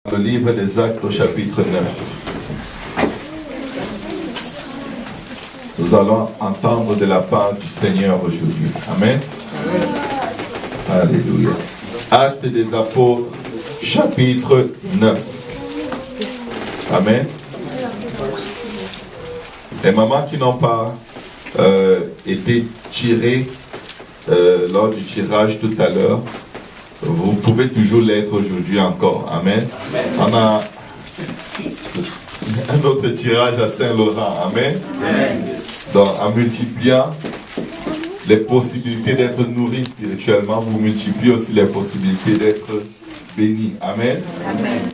Le livre des Actes au chapitre 9. Nous allons entendre de la part du Seigneur aujourd'hui. Amen. Alléluia. Actes des Apôtres, chapitre 9. Amen. Les mamans qui n'ont pas été tirées lors du tirage tout à l'heure, vous pouvez toujours l'être aujourd'hui encore. Amen. On a un autre tirage à Saint-Laurent. Amen. Donc, en multipliant les possibilités d'être nourris spirituellement, vous multipliez aussi les possibilités d'être bénis. Amen.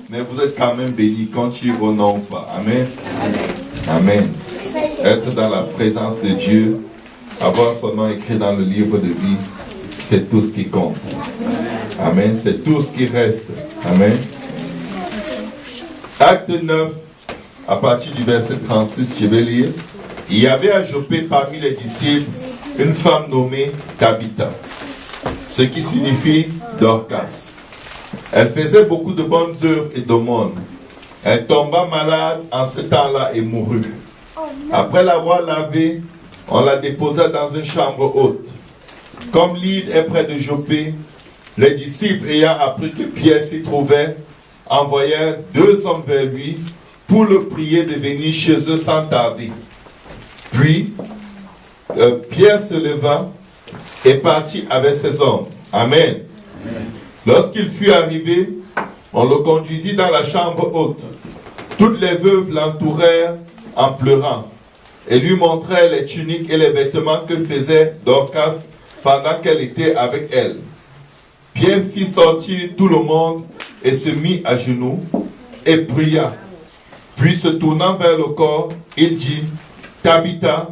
Mais vous êtes quand même bénis, quand tu es au nom ou pas. Amen. Amen. Être dans la présence de Dieu, avoir son nom écrit dans le livre de vie, c'est tout ce qui compte. Amen. C'est tout ce qui reste. Amen. Acte 9, à partir du verset 36, je vais lire. Il y avait à Joppé parmi les disciples une femme nommée Tabitha, ce qui signifie Dorcas. Elle faisait beaucoup de bonnes œuvres et d'aumônes. Elle tomba malade en ce temps-là et mourut. Après l'avoir lavée, on la déposa dans une chambre haute. Comme Lydde est près de Joppé, les disciples ayant appris que Pierre s'y trouvait, envoyèrent 2 hommes vers lui pour le prier de venir chez eux sans tarder. Puis, Pierre se leva et partit avec ses hommes. Amen. Lorsqu'il fut arrivé, on le conduisit dans la chambre haute. Toutes les veuves l'entourèrent en pleurant et lui montrèrent les tuniques et les vêtements que faisait Dorcas pendant qu'elle était avec elle. Pierre fit sortir tout le monde et se mit à genoux et pria. Puis se tournant vers le corps, il dit, Tabitha,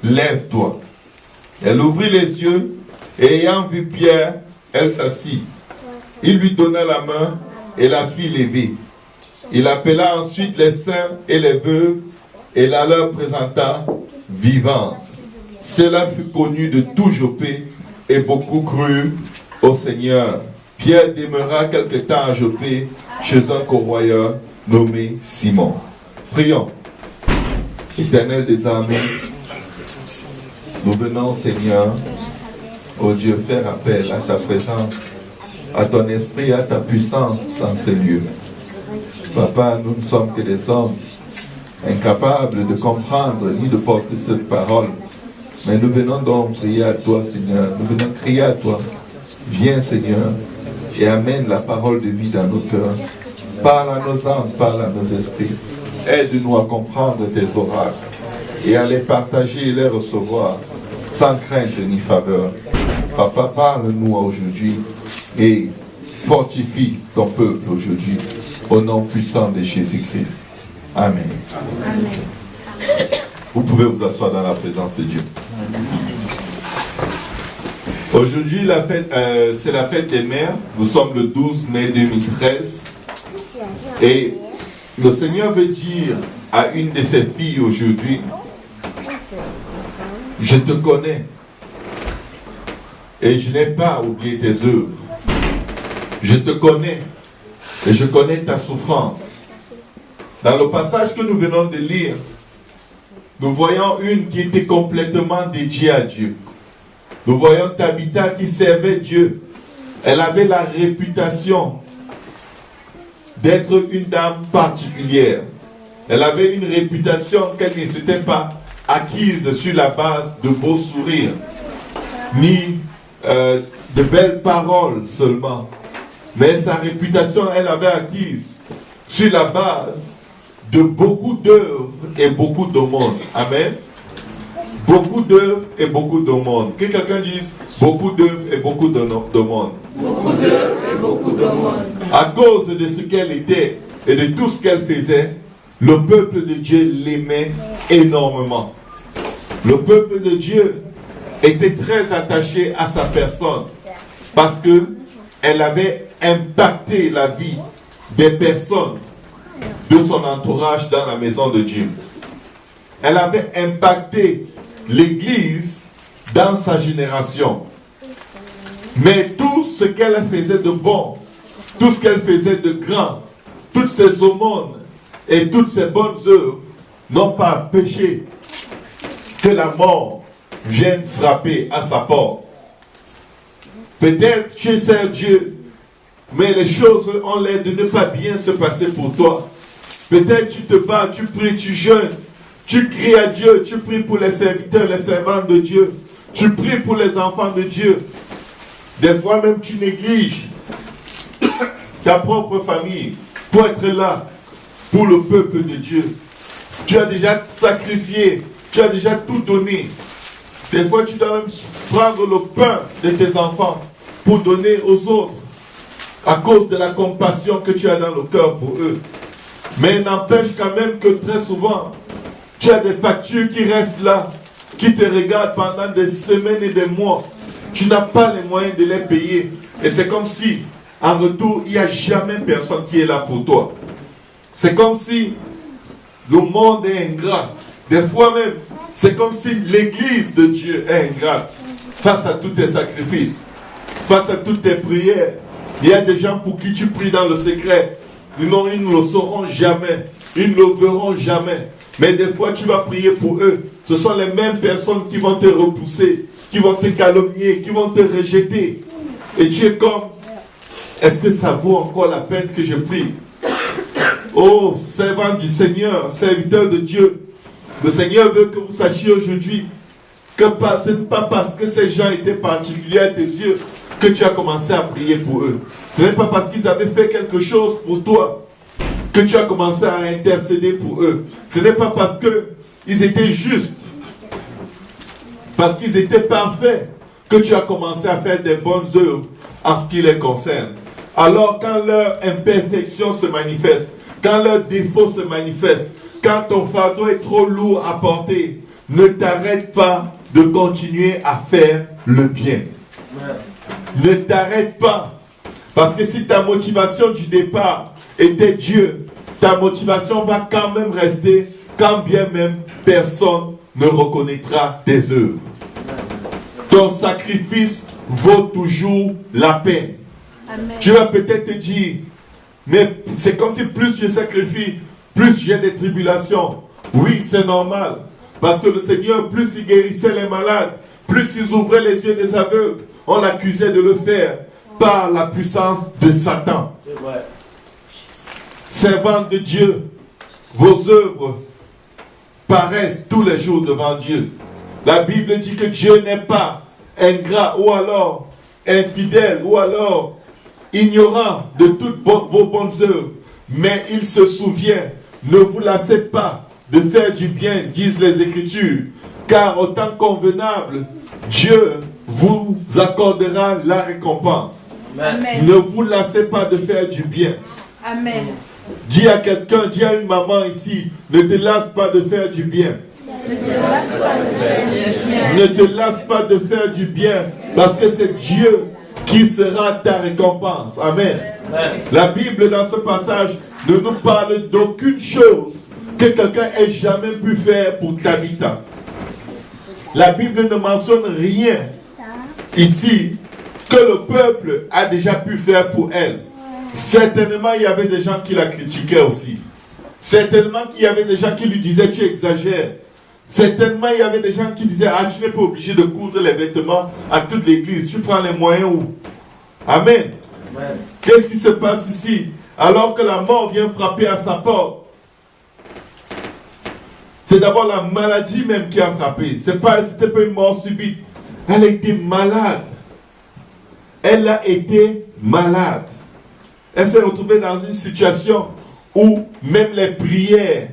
lève-toi. Elle ouvrit les yeux et ayant vu Pierre, elle s'assit. Il lui donna la main et la fit lever. Il appela ensuite les saints et les veuves et la leur présenta vivante. Cela fut connu de tout Joppé et beaucoup crurent au Seigneur. Pierre demeura quelque temps à Joppé chez un corroyeur nommé Simon. Prions. Éternel des armées, nous venons, Seigneur, ô Dieu, faire appel à ta présence, à ton esprit, à ta puissance dans ces lieux. Papa, nous ne sommes que des hommes incapables de comprendre ni de porter cette parole. Mais nous venons donc prier à toi, Seigneur. Nous venons crier à toi. Viens, Seigneur, et amène la parole de vie dans nos cœurs. Parle à nos âmes, parle à nos esprits. Aide-nous à comprendre tes oracles et à les partager et les recevoir sans crainte ni faveur. Papa, parle-nous aujourd'hui et fortifie ton peuple aujourd'hui au nom puissant de Jésus-Christ. Amen. Amen. Vous pouvez vous asseoir dans la présence de Dieu. Aujourd'hui, c'est la fête des mères. Nous sommes le 12 mai 2013. Et le Seigneur veut dire à une de ses filles aujourd'hui, je te connais et je n'ai pas oublié tes œuvres. Je te connais et je connais ta souffrance. Dans le passage que nous venons de lire, nous voyons une qui était complètement dédiée à Dieu. Nous voyons Tabitha qui servait Dieu. Elle avait la réputation d'être une dame particulière. Elle avait une réputation qu'elle ne s'était pas acquise sur la base de beaux sourires, ni de belles paroles seulement. Mais sa réputation, elle avait acquise sur la base de beaucoup d'œuvres et beaucoup d'aumônes. Amen. Beaucoup d'œuvres et beaucoup d'aumônes. Que quelqu'un dise beaucoup d'œuvres et beaucoup d'aumônes. Beaucoup d'œuvres et beaucoup d'aumônes. À cause de ce qu'elle était et de tout ce qu'elle faisait, le peuple de Dieu l'aimait énormément. Le peuple de Dieu était très attaché à sa personne parce qu'elle avait impacté la vie des personnes de son entourage dans la maison de Dieu. Elle avait impacté l'Église dans sa génération. Mais tout ce qu'elle faisait de bon, tout ce qu'elle faisait de grand, toutes ces aumônes et toutes ces bonnes œuvres n'ont pas empêché que la mort vienne frapper à sa porte. Peut-être tu sers Dieu, mais les choses ont l'air de ne pas bien se passer pour toi. Peut-être tu te bats, tu pries, tu jeûnes, tu cries à Dieu, tu pries pour les serviteurs, les servantes de Dieu, tu pries pour les enfants de Dieu. Des fois même tu négliges ta propre famille pour être là pour le peuple de Dieu. Tu as déjà sacrifié, tu as déjà tout donné. Des fois tu dois même prendre le pain de tes enfants pour donner aux autres à cause de la compassion que tu as dans le cœur pour eux. Mais il n'empêche quand même que très souvent, tu as des factures qui restent là, qui te regardent pendant des semaines et des mois. Tu n'as pas les moyens de les payer. Et c'est comme si, en retour, il n'y a jamais personne qui est là pour toi. C'est comme si le monde est ingrat. Des fois même, c'est comme si l'église de Dieu est ingrate face à tous tes sacrifices, face à toutes tes prières. Il y a des gens pour qui tu pries dans le secret. Ils ne le sauront jamais. Ils ne le verront jamais. Mais des fois, tu vas prier pour eux. Ce sont les mêmes personnes qui vont te repousser, qui vont te calomnier, qui vont te rejeter. Et tu es comme, est-ce que ça vaut encore la peine que je prie? Oh, servant du Seigneur, serviteur de Dieu, le Seigneur veut que vous sachiez aujourd'hui que ce n'est pas parce que ces gens étaient particuliers à tes yeux que tu as commencé à prier pour eux. Ce n'est pas parce qu'ils avaient fait quelque chose pour toi que tu as commencé à intercéder pour eux. Ce n'est pas parce qu'ils étaient justes, parce qu'ils étaient parfaits, que tu as commencé à faire des bonnes œuvres en ce qui les concerne. Alors quand leur imperfection se manifeste, quand leur défaut se manifeste, quand ton fardeau est trop lourd à porter, ne t'arrête pas de continuer à faire le bien. Ne t'arrête pas. Parce que si ta motivation du départ était Dieu, ta motivation va quand même rester, quand bien même personne ne reconnaîtra tes œuvres. Ton sacrifice vaut toujours la peine. Amen. Tu vas peut-être te dire, mais c'est comme si plus je sacrifie, plus j'ai des tribulations. Oui, c'est normal. Parce que le Seigneur, plus il guérissait les malades, plus il ouvrait les yeux des aveugles, on l'accusait de le faire par la puissance de Satan. Servants de Dieu, vos œuvres paraissent tous les jours devant Dieu. La Bible dit que Dieu n'est pas ingrat ou alors infidèle ou alors ignorant de toutes vos bonnes œuvres, mais il se souvient. Ne vous lassez pas de faire du bien, disent les Écritures, car au temps convenable, Dieu vous accordera la récompense. Amen. Ne vous lassez pas de faire du bien. Amen. Dis à quelqu'un, dis à une maman ici, ne te lasse pas de faire du bien. Ne te lasse pas de faire du bien, parce que c'est Dieu qui sera ta récompense. Amen. Amen. La Bible dans ce passage ne nous parle d'aucune chose que quelqu'un ait jamais pu faire pour Tabitha. La Bible ne mentionne rien ici que le peuple a déjà pu faire pour elle. Certainement, il y avait des gens qui la critiquaient aussi. Certainement qu'il y avait des gens qui lui disaient tu exagères. Certainement, il y avait des gens qui disaient ah, tu n'es pas obligé de coudre les vêtements à toute l'église. Tu prends les moyens où? Amen. Amen. Qu'est-ce qui se passe ici? Alors que la mort vient frapper à sa porte, c'est d'abord la maladie même qui a frappé. C'était pas une mort subite. Elle a été malade. Elle a été malade. Elle s'est retrouvée dans une situation où même les prières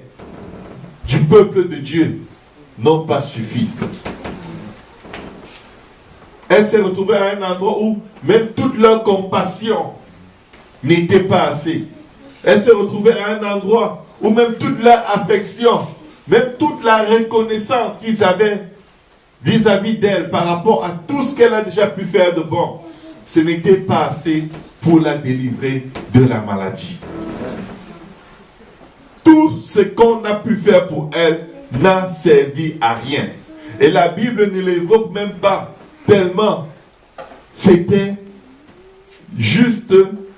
du peuple de Dieu n'ont pas suffi. Elle s'est retrouvée à un endroit où même toute leur compassion n'était pas assez. Elle s'est retrouvée à un endroit où même toute leur affection, même toute la reconnaissance qu'ils avaient vis-à-vis d'elle par rapport à tout ce qu'elle a déjà pu faire de bon, ce n'était pas assez pour la délivrer de la maladie. Tout ce qu'on a pu faire pour elle n'a servi à rien. Et la Bible ne l'évoque même pas tellement. C'était juste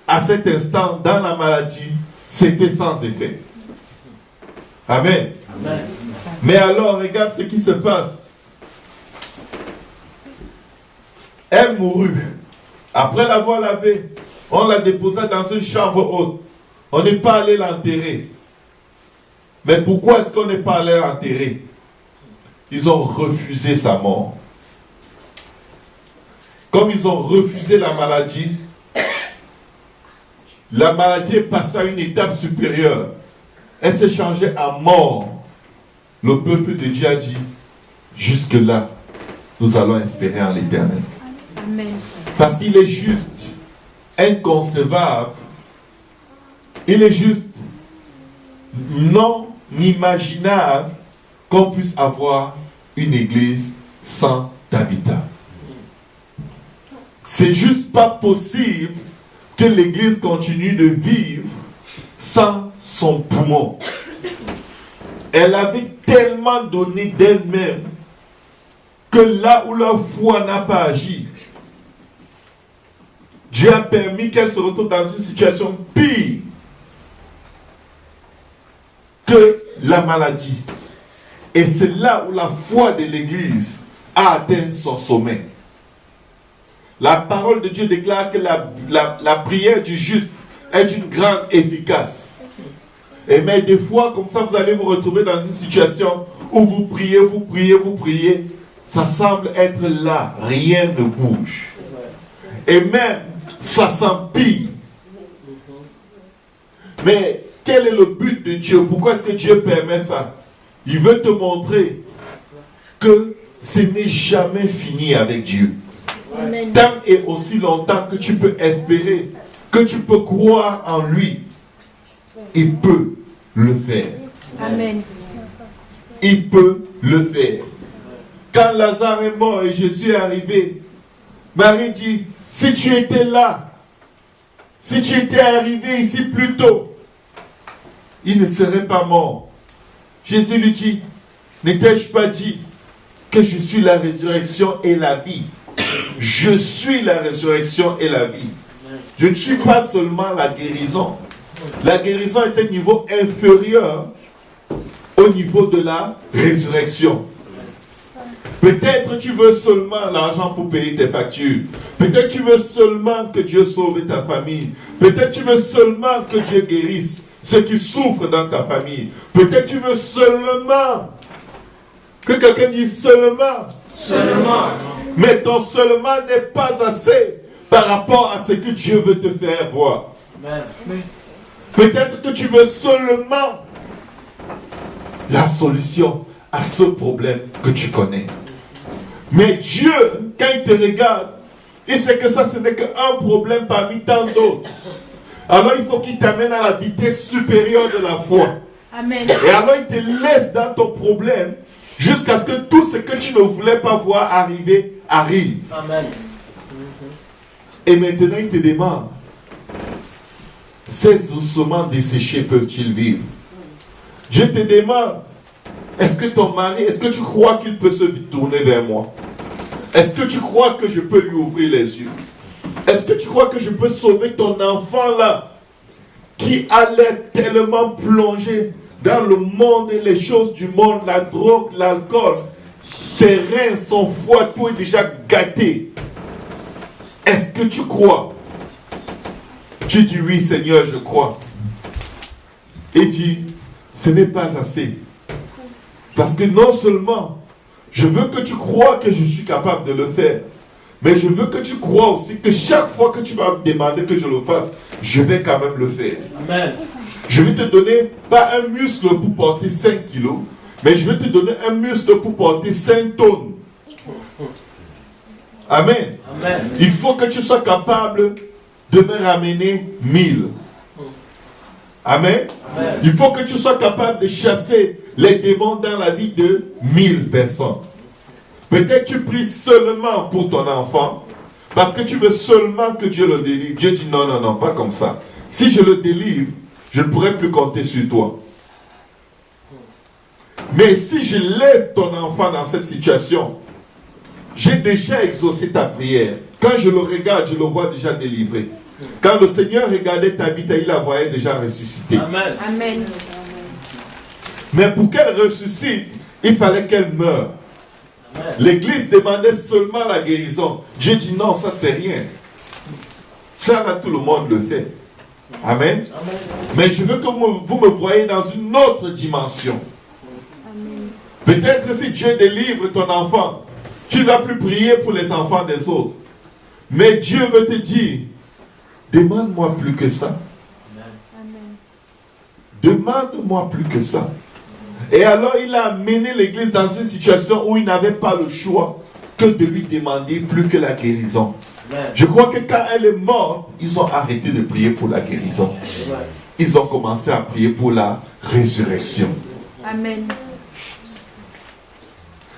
à cet instant, dans la maladie, c'était sans effet. Amen. Amen. Mais alors, regarde ce qui se passe. Elle mourut. Après l'avoir lavée, on la déposa dans une chambre haute. On n'est pas allé l'enterrer. Mais pourquoi est-ce qu'on n'est pas allé l'enterrer? Ils ont refusé sa mort. Comme ils ont refusé la maladie est passée à une étape supérieure. Elle s'est changée à mort. Le peuple de Dieu a dit, jusque-là, nous allons espérer en l'Éternel. Amen. Parce qu'il est juste inconcevable, il est juste non imaginable qu'on puisse avoir une église sans Tabitha. C'est juste pas possible que l'église continue de vivre sans son poumon. Elle avait tellement donné d'elle-même que là où leur foi n'a pas agi, Dieu a permis qu'elle se retrouve dans une situation pire que la maladie. Et c'est là où la foi de l'église a atteint son sommet. La parole de Dieu déclare que la prière du juste est d'une grande efficace. Et mais des fois, comme ça, vous allez vous retrouver dans une situation où vous priez, vous priez, vous priez. Ça semble être là, rien ne bouge. Et même, ça s'empire. Mais quel est le but de Dieu? Pourquoi est-ce que Dieu permet ça? Il veut te montrer que ce n'est jamais fini avec Dieu. Amen. Tant et aussi longtemps que tu peux espérer, que tu peux croire en lui, il peut le faire. Amen. Il peut le faire. Quand Lazare est mort et Jésus est arrivé, Marie dit, si tu étais là, si tu étais arrivé ici plus tôt, il ne serait pas mort. Jésus lui dit, n'étais-je pas dit que je suis la résurrection et la vie? Je suis la résurrection et la vie. Je ne suis pas seulement la guérison. La guérison est un niveau inférieur au niveau de la résurrection. Peut-être tu veux seulement l'argent pour payer tes factures. Peut-être tu veux seulement que Dieu sauve ta famille. Peut-être tu veux seulement que Dieu guérisse ceux qui souffrent dans ta famille. Peut-être tu veux seulement que quelqu'un dise seulement. Seulement. Mais ton seulement n'est pas assez par rapport à ce que Dieu veut te faire voir. Amen. Peut-être que tu veux seulement la solution à ce problème que tu connais. Mais Dieu, quand il te regarde, il sait que ça, ce n'est qu'un problème parmi tant d'autres. Alors il faut qu'il t'amène à la vitesse supérieure de la foi. Amen. Et alors il te laisse dans ton problème jusqu'à ce que tout ce que tu ne voulais pas voir arriver, arrive. Amen. Et maintenant il te demande, ces ossements desséchés peuvent-ils vivre? Dieu te demande, est-ce que ton mari, est-ce que tu crois qu'il peut se tourner vers moi? Est-ce que tu crois que je peux lui ouvrir les yeux? Est-ce que tu crois que je peux sauver ton enfant là, qui allait tellement plonger dans le monde et les choses du monde, la drogue, l'alcool, ses reins, son foie, tout est déjà gâté? Est-ce que tu crois? Tu dis oui Seigneur, je crois. Et dit, ce n'est pas assez. Parce que non seulement, je veux que tu crois que je suis capable de le faire, mais je veux que tu crois aussi que chaque fois que tu vas me demander que je le fasse, je vais quand même le faire. Amen. Je vais te donner pas un muscle pour porter 5 kilos, mais je vais te donner un muscle pour porter 5 tonnes. Amen. Amen. Il faut que tu sois capable de me ramener 1000. Amen. Amen. Il faut que tu sois capable de chasser les démons dans la vie de 1000 personnes. Peut-être tu pries seulement pour ton enfant, parce que tu veux seulement que Dieu le délivre. Dieu dit non, non, non, pas comme ça. Si je le délivre, je ne pourrai plus compter sur toi. Mais si je laisse ton enfant dans cette situation, j'ai déjà exaucé ta prière. Quand je le regarde, je le vois déjà délivré. Quand le Seigneur regardait Tabitha, il la voyait déjà ressuscitée. Amen. Amen. Mais pour qu'elle ressuscite, il fallait qu'elle meure. Amen. L'église demandait seulement la guérison. Dieu dit non, ça c'est rien. Ça là, tout le monde le fait. Amen. Amen. Mais je veux que vous me voyez dans une autre dimension. Amen. Peut-être si Dieu délivre ton enfant, tu ne vas plus prier pour les enfants des autres. Mais Dieu veut te dire, demande-moi plus que ça. Amen. Demande-moi plus que ça. Et alors il a amené l'église dans une situation où il n'avait pas le choix que de lui demander plus que la guérison. Amen. Je crois que quand elle est morte, ils ont arrêté de prier pour la guérison. Amen. Ils ont commencé à prier pour la résurrection. Amen.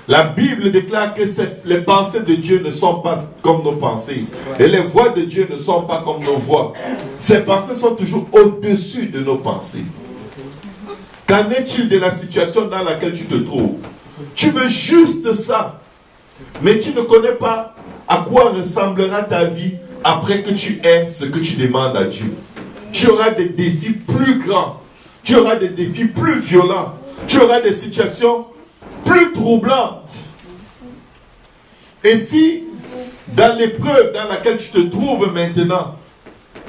La Bible déclare que les pensées de Dieu ne sont pas comme nos pensées. Et les voies de Dieu ne sont pas comme nos voies. Ses pensées sont toujours au-dessus de nos pensées. Qu'en est-il de la situation dans laquelle tu te trouves? Tu veux juste ça. Mais tu ne connais pas à quoi ressemblera ta vie après que tu aies ce que tu demandes à Dieu. Tu auras des défis plus grands. Tu auras des défis plus violents. Tu auras des situations plus troublantes. Et si, dans l'épreuve dans laquelle tu te trouves maintenant,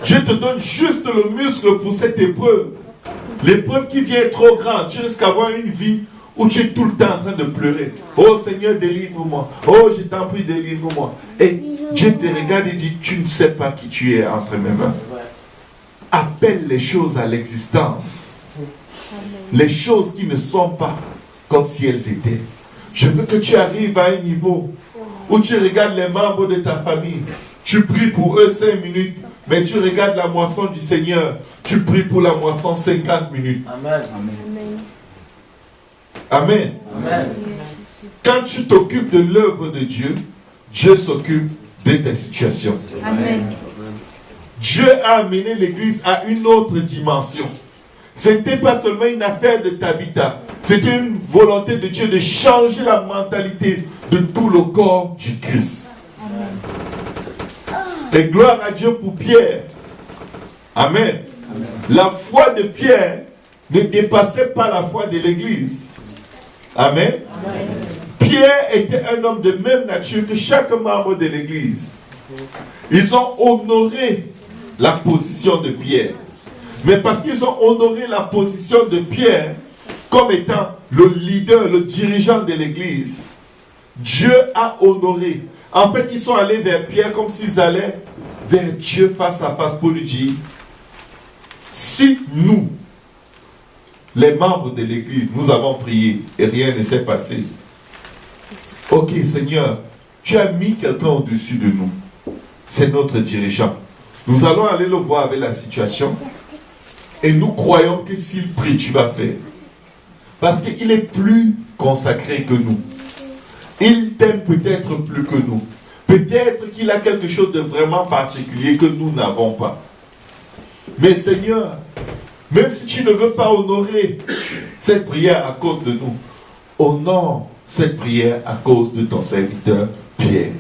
Dieu te donne juste le muscle pour cette épreuve, l'épreuve qui vient est trop grande, tu risques d'avoir une vie où tu es tout le temps en train de pleurer. Oh Seigneur, délivre-moi. Oh, je t'en prie, délivre-moi. Et Dieu te regarde et dit, tu ne sais pas qui tu es entre mes mains. Appelle les choses à l'existence. Les choses qui ne sont pas comme si elles étaient. Je veux que tu arrives à un niveau où tu regardes les membres de ta famille. Tu pries pour eux 5 minutes, mais tu regardes la moisson du Seigneur. Tu pries pour la moisson 50 minutes. Amen. Amen. Amen. Quand tu t'occupes de l'œuvre de Dieu, Dieu s'occupe de tes situations. Amen. Dieu a amené l'église à une autre dimension. Ce n'était pas seulement une affaire de Tabitha. C'était une volonté de Dieu de changer la mentalité de tout le corps du Christ. Et gloire à Dieu pour Pierre. Amen. La foi de Pierre ne dépassait pas la foi de l'église. Amen. Pierre était un homme de même nature que chaque membre de l'église. Ils ont honoré la position de Pierre. Mais parce qu'ils ont honoré la position de Pierre comme étant le leader, le dirigeant de l'église, Dieu a honoré. En fait, ils sont allés vers Pierre comme s'ils allaient vers Dieu face à face pour lui dire, si nous, les membres de l'église, nous avons prié et rien ne s'est passé. Ok Seigneur, tu as mis quelqu'un au-dessus de nous. C'est notre dirigeant. Nous allons aller le voir avec la situation. Et nous croyons que s'il prie, tu vas faire. Parce qu'il est plus consacré que nous. Il t'aime peut-être plus que nous. Peut-être qu'il a quelque chose de vraiment particulier que nous n'avons pas. Mais Seigneur, même si tu ne veux pas honorer cette prière à cause de nous, honore cette prière à cause de ton serviteur Pierre.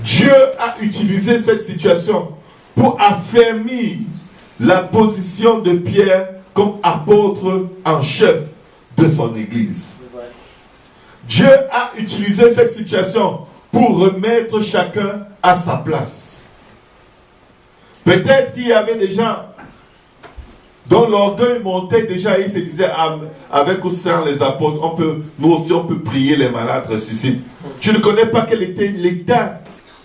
Dieu a utilisé cette situation pour affermir la position de Pierre comme apôtre en chef de son église. Dieu a utilisé cette situation pour remettre chacun à sa place. Peut-être qu'il y avait des gens dont l'orgueil montait déjà et ils se disaient, avec ou sans les apôtres, nous aussi on peut prier, les malades ressuscitent. Tu ne connais pas quel était l'état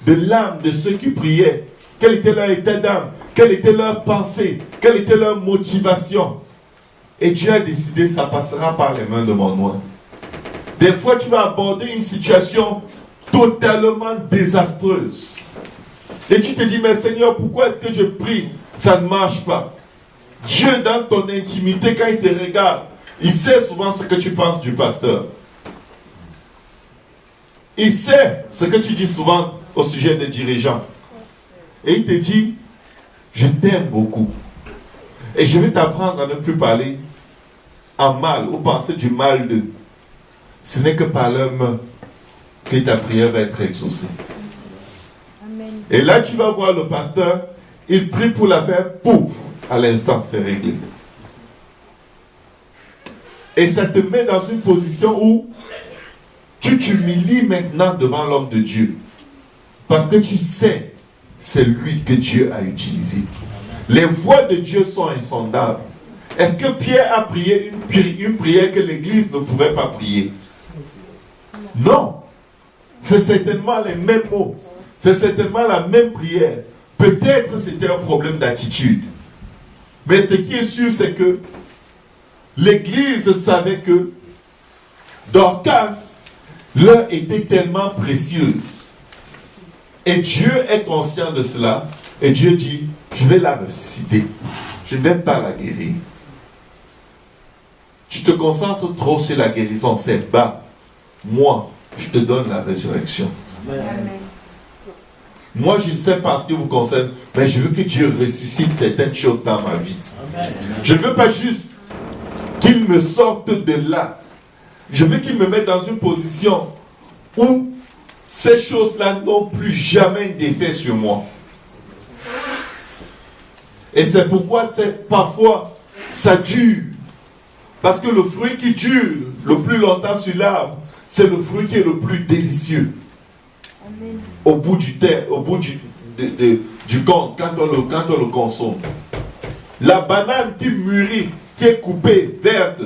de l'âme de ceux qui priaient. Quel était leur état d'âme, quelle était leur pensée, quelle était leur motivation. Et Dieu a décidé, ça passera par les mains de mon oint. Des fois, tu vas aborder une situation totalement désastreuse. Et tu te dis, mais Seigneur, pourquoi est-ce que je prie? Ça ne marche pas. Dieu, dans ton intimité, quand il te regarde, il sait souvent ce que tu penses du pasteur. Il sait ce que tu dis souvent au sujet des dirigeants. Et il te dit, je t'aime beaucoup. Et je vais t'apprendre à ne plus parler en mal ou penser du mal d'eux. Ce n'est que par leur main que ta prière va être exaucée. Amen. Et là, tu vas voir le pasteur, il prie pour l'affaire, pouf, à l'instant, c'est réglé. Et ça te met dans une position où tu t'humilies maintenant devant l'homme de Dieu. Parce que tu sais, c'est lui que Dieu a utilisé. Les voies de Dieu sont insondables. Est-ce que Pierre a prié une prière que l'Église ne pouvait pas prier? Non. C'est certainement les mêmes mots. C'est certainement la même prière. Peut-être c'était un problème d'attitude. Mais ce qui est sûr, c'est que l'Église savait que Dorcas leur était tellement précieuse. Et Dieu est conscient de cela. Et Dieu dit, je vais la ressusciter. Je ne vais pas la guérir. Tu te concentres trop sur la guérison, c'est bas. Moi, je te donne la résurrection. Amen. Moi, je ne sais pas ce qui vous concerne, mais je veux que Dieu ressuscite certaines choses dans ma vie. Amen. Je ne veux pas juste qu'il me sorte de là. Je veux qu'il me mette dans une position où ces choses-là n'ont plus jamais d'effet sur moi. Et c'est pourquoi parfois ça dure. Parce que le fruit qui dure le plus longtemps sur l'arbre, c'est le fruit qui est le plus délicieux. Amen. Au bout du temps, au bout du compte, quand on le consomme. La banane qui mûrit, qui est coupée, verte,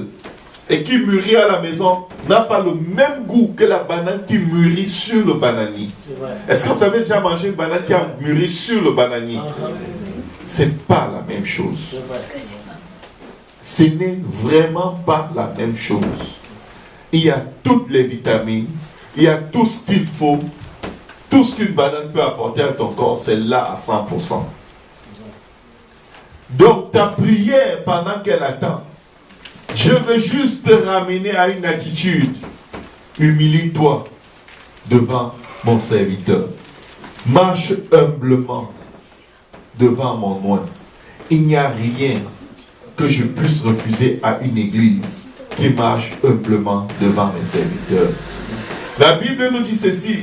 et qui mûrit à la maison, n'a pas le même goût que la banane qui mûrit sur le bananier. Est-ce que vous avez déjà mangé une banane qui a mûri sur le bananier? C'est pas la même chose. Ce n'est vraiment pas la même chose. Il y a toutes les vitamines, il y a tout ce qu'il faut, tout ce qu'une banane peut apporter à ton corps, c'est là à 100%. Donc ta prière pendant qu'elle attend, je veux juste te ramener à une attitude. Humilie-toi devant mon serviteur. Marche humblement devant mon oint. Il n'y a rien que je puisse refuser à une église qui marche humblement devant mes serviteurs. La Bible nous dit ceci.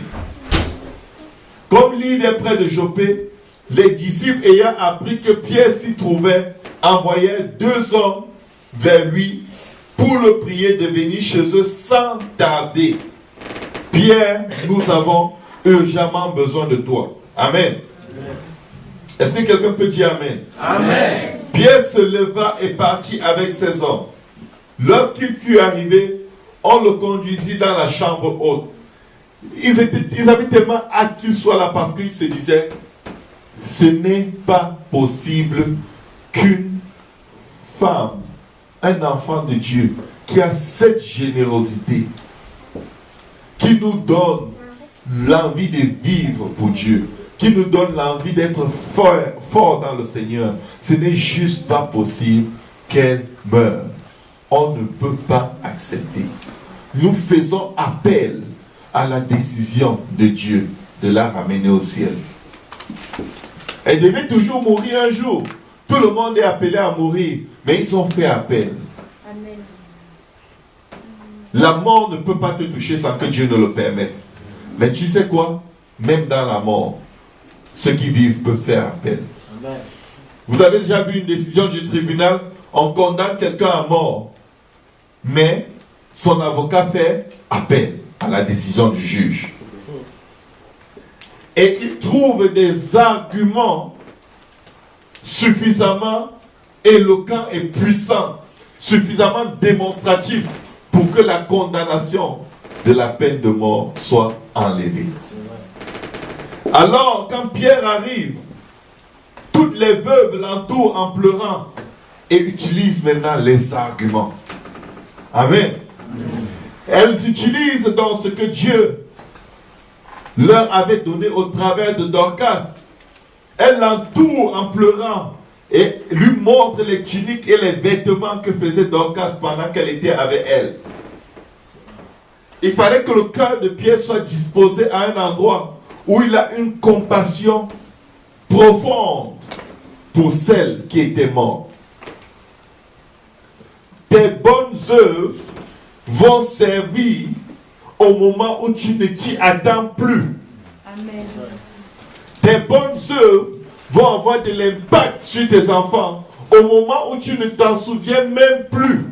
Comme l'île est près de Joppé, les disciples ayant appris que Pierre s'y trouvait, envoyèrent 2 hommes vers lui pour le prier de venir chez eux sans tarder. Pierre, nous avons urgemment besoin de toi. Amen. Est-ce que quelqu'un peut dire Amen? Amen. Pierre se leva et partit avec ses hommes. Lorsqu'il fut arrivé, on le conduisit dans la chambre haute. Ils avaient tellement hâte qu'il soit là parce qu'ils se disaient, ce n'est pas possible qu'une femme, un enfant de Dieu, qui a cette générosité, qui nous donne l'envie de vivre pour Dieu, qui nous donne l'envie d'être fort dans le Seigneur. Ce n'est juste pas possible qu'elle meure. On ne peut pas accepter. Nous faisons appel à la décision de Dieu de la ramener au ciel. Elle devait toujours mourir un jour. Tout le monde est appelé à mourir, mais ils ont fait appel. Amen. La mort ne peut pas te toucher sans que Dieu ne le permette. Mais tu sais quoi? Même dans la mort, ceux qui vivent peuvent faire appel. Amen. Vous avez déjà vu une décision du tribunal? On condamne quelqu'un à mort. Mais son avocat fait appel à la décision du juge. Et il trouve des arguments suffisamment éloquents et puissants, suffisamment démonstratifs pour que la condamnation de la peine de mort soit enlevée. Alors, quand Pierre arrive, toutes les veuves l'entourent en pleurant et utilisent maintenant les arguments. Amen. Elles utilisent dans ce que Dieu leur avait donné au travers de Dorcas. Elles l'entourent en pleurant et lui montrent les tuniques et les vêtements que faisait Dorcas pendant qu'elle était avec elle. Il fallait que le cœur de Pierre soit disposé à un endroit où il a une compassion profonde pour celle qui était morte. Tes bonnes œuvres vont servir au moment où tu ne t'y attends plus. Amen. Tes bonnes œuvres vont avoir de l'impact sur tes enfants au moment où tu ne t'en souviens même plus.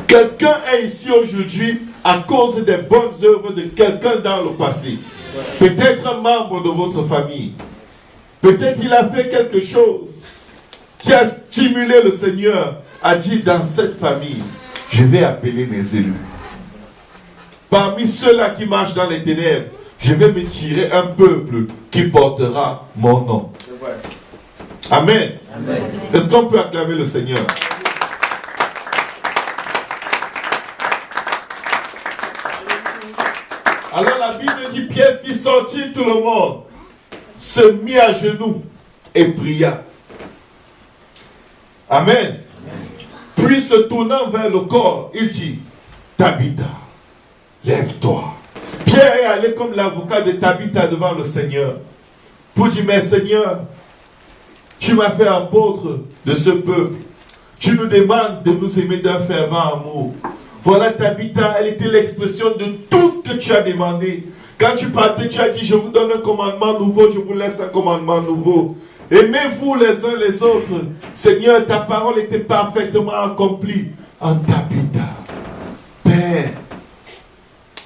Quelqu'un est ici aujourd'hui à cause des bonnes œuvres de quelqu'un dans le passé. Peut-être un membre de votre famille. Peut-être il a fait quelque chose qui a stimulé le Seigneur à dire dans cette famille, je vais appeler mes élus. Parmi ceux-là qui marchent dans les ténèbres, je vais me tirer un peuple qui portera mon nom. Amen. Amen. Est-ce qu'on peut acclamer le Seigneur? Alors la Bible dit, Pierre fit sortir tout le monde, se mit à genoux et pria. Amen. Puis se tournant vers le corps, il dit, Tabitha, lève-toi. Pierre est allé comme l'avocat de Tabitha devant le Seigneur pour dire, mais Seigneur, tu m'as fait apôtre de ce peuple. Tu nous demandes de nous aimer d'un fervent amour. Voilà Tabitha, elle était l'expression de tout ce que tu as demandé. Quand tu partais, tu as dit, je vous donne un commandement nouveau, je vous laisse un commandement nouveau. Aimez-vous les uns les autres. Seigneur, ta parole était parfaitement accomplie en Tabitha. Père,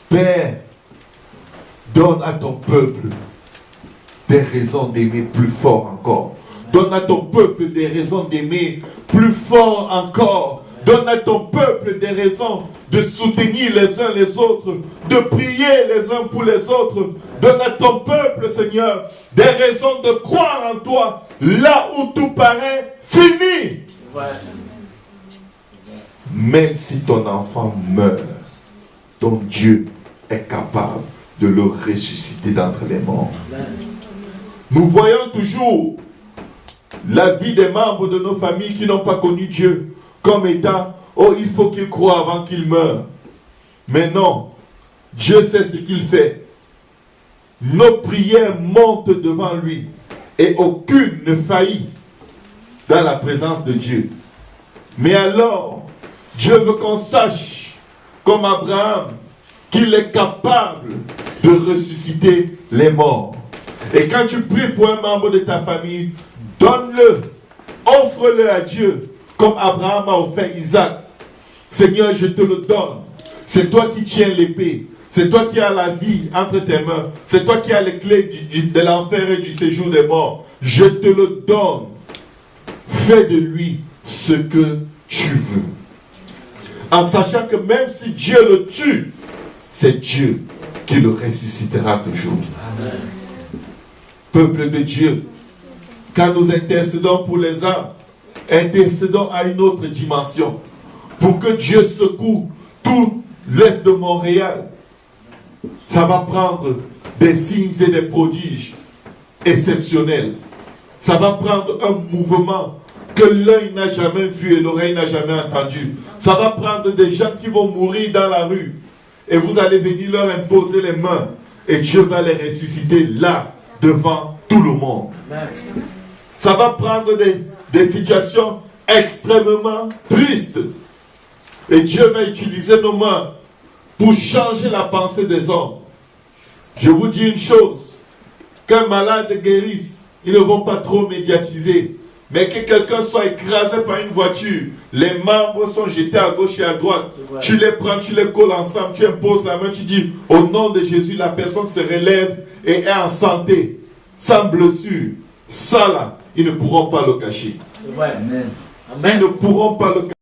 Père, donne à ton peuple des raisons d'aimer plus fort encore. Donne à ton peuple des raisons d'aimer plus fort encore. Donne à ton peuple des raisons de soutenir les uns les autres, de prier les uns pour les autres. Donne à ton peuple, Seigneur, des raisons de croire en toi, là où tout paraît fini. Même si ton enfant meurt, ton Dieu est capable de le ressusciter d'entre les morts. Nous voyons toujours la vie des membres de nos familles qui n'ont pas connu Dieu comme étant, oh, il faut qu'il croie avant qu'il meure. Mais non, Dieu sait ce qu'il fait. Nos prières montent devant lui et aucune ne faillit dans la présence de Dieu. Mais alors, Dieu veut qu'on sache, comme Abraham, qu'il est capable de ressusciter les morts. Et quand tu pries pour un membre de ta famille, donne-le, offre-le à Dieu, comme Abraham a offert Isaac. Seigneur, je te le donne. C'est toi qui tiens l'épée. C'est toi qui as la vie entre tes mains. C'est toi qui as les clés de l'enfer et du séjour des morts. Je te le donne. Fais de lui ce que tu veux. En sachant que même si Dieu le tue, c'est Dieu qui le ressuscitera toujours. Amen. Peuple de Dieu, quand nous intercédons pour les âmes, intercédons à une autre dimension. Pour que Dieu secoue tout l'Est de Montréal. Ça va prendre des signes et des prodiges exceptionnels. Ça va prendre un mouvement que l'œil n'a jamais vu et l'oreille n'a jamais entendu. Ça va prendre des gens qui vont mourir dans la rue. Et vous allez venir leur imposer les mains. Et Dieu va les ressusciter là, devant tout le monde. Ça va prendre des situations extrêmement tristes. Et Dieu va utiliser nos mains pour changer la pensée des hommes. Je vous dis une chose. Qu'un malade guérisse, ils ne vont pas trop médiatiser. Mais que quelqu'un soit écrasé par une voiture, les membres sont jetés à gauche et à droite. Tu les prends, tu les colles ensemble, tu imposes la main, tu dis au nom de Jésus, la personne se relève et est en santé, sans blessure. Ça là, ils ne pourront pas le cacher. Ils ne pourront pas le cacher.